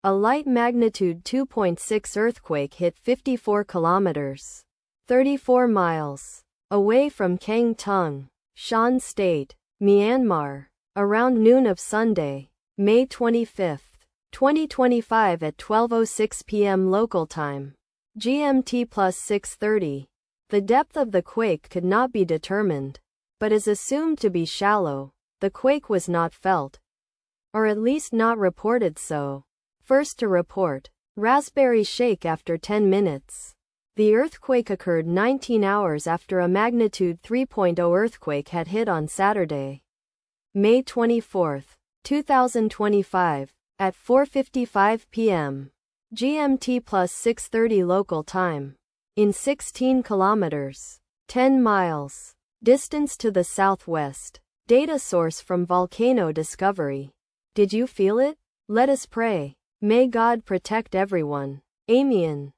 A light magnitude 2.6 earthquake hit 54 kilometers, 34 miles, away from Keng, Tung, Shan State, Myanmar, around noon of Sunday, May 25, 2025 at 12:06 p.m. local time, GMT plus 6:30. The depth of the quake could not be determined, but is assumed to be shallow. The quake was not felt, or at least not reported so. First to report, Raspberry shake after 10 minutes. The earthquake occurred 19 hours after a magnitude 3.0 earthquake had hit on Saturday, May 24, 2025, at 4:55 p.m. GMT plus 6:30 local time, in 16 kilometers, 10 miles, distance to the southwest. Data source from Volcano Discovery. Did you feel it? Let us pray. May God protect everyone. Amen.